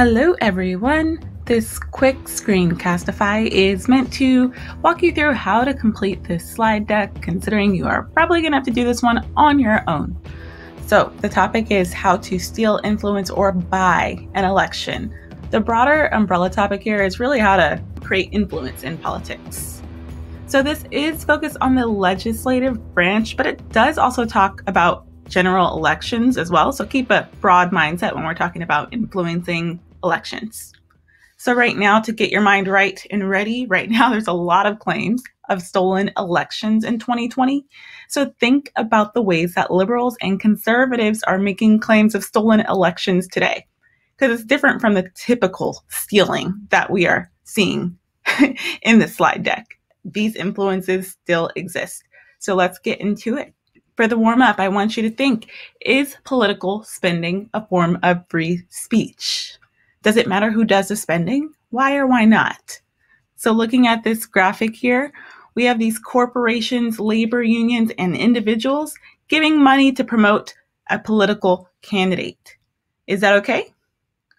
Hello everyone! This quick screencastify is meant to walk you through how to complete this slide deck, considering you are probably going to have to do this one on your own. So the topic is how to steal, influence, or buy an election. The broader umbrella topic here is really how to create influence in politics. So this is focused on the legislative branch, but it does also talk about general elections as well. So keep a broad mindset when we're talking about influencing elections. So right now, to get your mind right and ready, right now there's a lot of claims of stolen elections in 2020. So think about the ways that liberals and conservatives are making claims of stolen elections today, because it's different from the typical stealing that we are seeing in the slide deck. These influences still exist. So let's get into it. For the warm-up, I want you to think, is political spending a form of free speech? Does it matter who does the spending? Why or why not? So looking at this graphic here, we have these corporations, labor unions, and individuals giving money to promote a political candidate. Is that okay?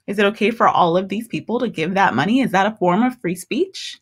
Is it okay for all of these people to give that money? Is that a form of free speech?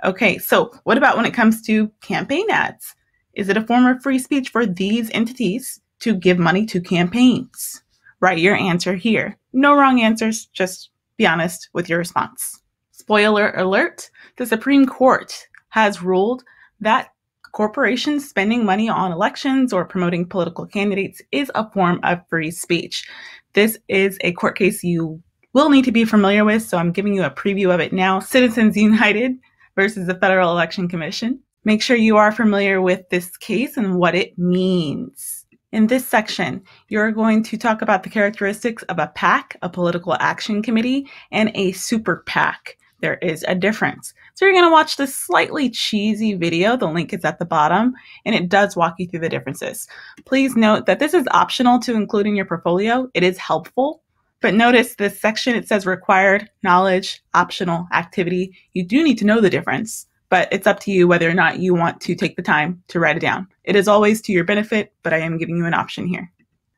Okay, so what about when it comes to campaign ads? Is it a form of free speech for these entities to give money to campaigns? Write your answer here. No wrong answers, just be honest with your response. Spoiler alert, the Supreme Court has ruled that corporations spending money on elections or promoting political candidates is a form of free speech. This is a court case you will need to be familiar with, so I'm giving you a preview of it now. Citizens United versus the Federal Election Commission. Make sure you are familiar with this case and what it means. In this section, you're going to talk about the characteristics of a PAC, a political action committee, and a super PAC. There is a difference. So you're going to watch this slightly cheesy video. The link is at the bottom, and it does walk you through the differences. Please note that this is optional to include in your portfolio. It is helpful, but notice this section, it says required knowledge, optional activity. You do need to know the difference, but it's up to you whether or not you want to take the time to write it down. It is always to your benefit, but I am giving you an option here.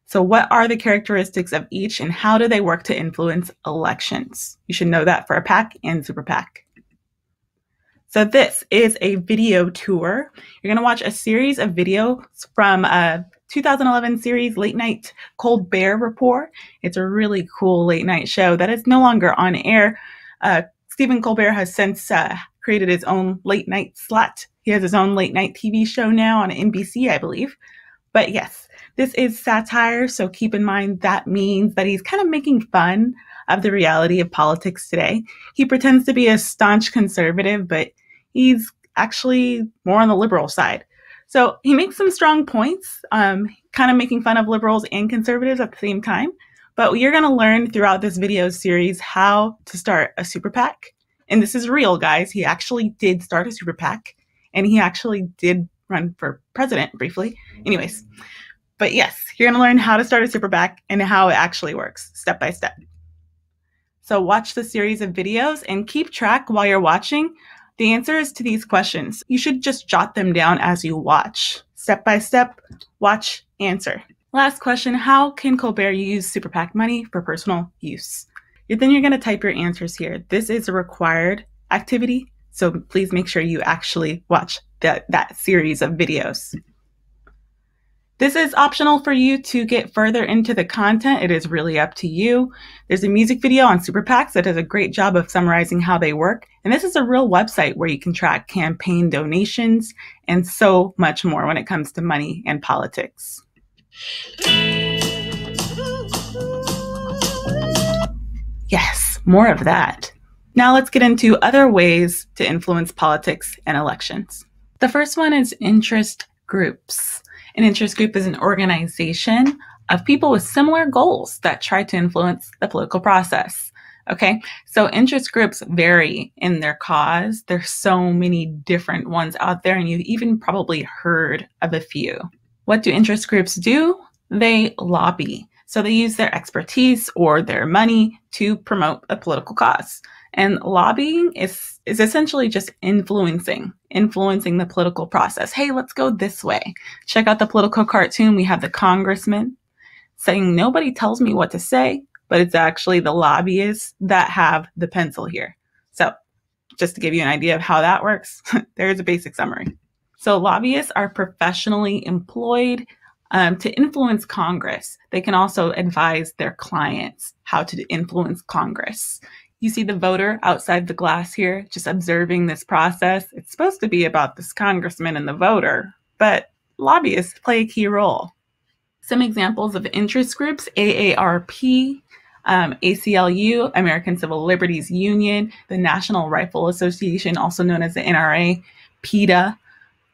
So what are the characteristics of each and how do they work to influence elections? You should know that for a PAC and super PAC. So this is a video tour. You're going to watch a series of videos from a 2011 series, Late Night Colbert Report. It's a really cool late night show that is no longer on air. Stephen Colbert has since created his own late night slot. He has his own late night TV show now on NBC, I believe. But yes, this is satire, so keep in mind that means that he's kind of making fun of the reality of politics today. He pretends to be a staunch conservative, but he's actually more on the liberal side. So he makes some strong points, kind of making fun of liberals and conservatives at the same time. But you're going to learn throughout this video series how to start a super PAC. And this is real, guys. He actually did start a super PAC, and he actually did run for president briefly. Anyways, but yes, you're going to learn how to start a super PAC and how it actually works step by step. So watch the series of videos and keep track while you're watching the answers to these questions. You should just jot them down as you watch. Step by step, watch, answer. Last question, how can Colbert use super PAC money for personal use? Then you're going to type your answers here. This is a required activity, so please make sure you actually watch that series of videos. This is optional for you to get further into the content. It is really up to you. There's a music video on super PACs that does a great job of summarizing how they work. And this is a real website where you can track campaign donations and so much more when it comes to money and politics. Yes, more of that. Now let's get into other ways to influence politics and elections. The first one is interest groups. An interest group is an organization of people with similar goals that try to influence the political process. Okay, so interest groups vary in their cause. There's so many different ones out there, and you've even probably heard of a few. What do interest groups do? They lobby. So they use their expertise or their money to promote a political cause. And lobbying is essentially just influencing the political process. Hey, let's go this way. Check out the political cartoon. We have the congressman saying, nobody tells me what to say. but it's actually the lobbyists that have the pencil here. So just to give you an idea of how that works, there's a basic summary. So lobbyists are professionally employed to influence Congress. They can also advise their clients how to influence Congress. You see the voter outside the glass here, just observing this process. It's supposed to be about this congressman and the voter, but lobbyists play a key role. Some examples of interest groups: AARP, ACLU, American Civil Liberties Union, the National Rifle Association, also known as the NRA, PETA.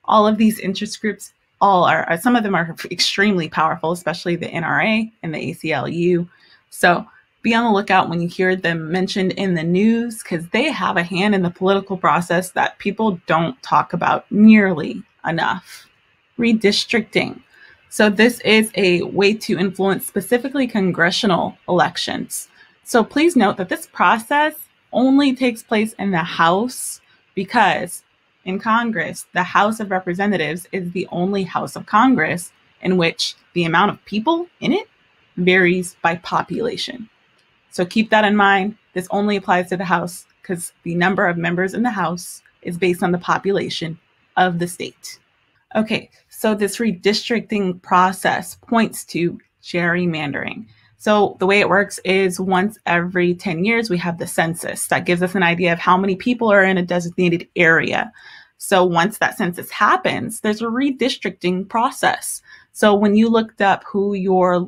All of these interest groups, some of them are extremely powerful, especially the NRA and the ACLU. So be on the lookout when you hear them mentioned in the news, because they have a hand in the political process that people don't talk about nearly enough. Redistricting. So this is a way to influence specifically congressional elections. So please note that this process only takes place in the House, because in Congress, the House of Representatives is the only House of Congress in which the amount of people in it varies by population. So keep that in mind. This only applies to the House because the number of members in the House is based on the population of the state. Okay, so this redistricting process points to gerrymandering. So the way it works is once every 10 years, we have the census. That gives us an idea of how many people are in a designated area. So once that census happens, there's a redistricting process. So when you looked up who your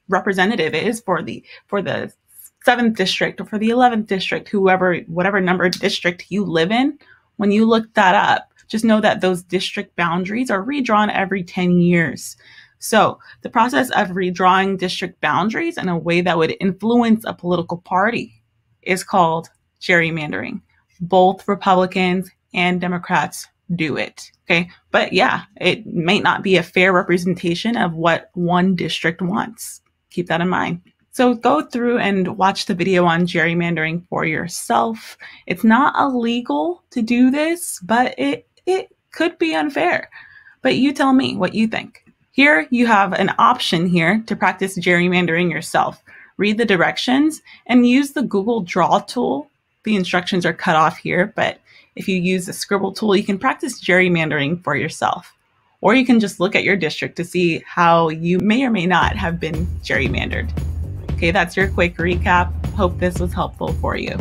representative is for the 7th district or for the 11th district, whatever number district you live in, when you look that up, just know that those district boundaries are redrawn every 10 years. So the process of redrawing district boundaries in a way that would influence a political party is called gerrymandering. Both Republicans and Democrats do it. Okay. But yeah, it may not be a fair representation of what one district wants. Keep that in mind. So go through and watch the video on gerrymandering for yourself. It's not illegal to do this, but it could be unfair. But you tell me what you think. Here you have an option here to practice gerrymandering yourself. Read the directions and use the Google Draw tool. The instructions are cut off here, but if you use the Scribble tool, you can practice gerrymandering for yourself. Or you can just look at your district to see how you may or may not have been gerrymandered. Okay, that's your quick recap. Hope this was helpful for you.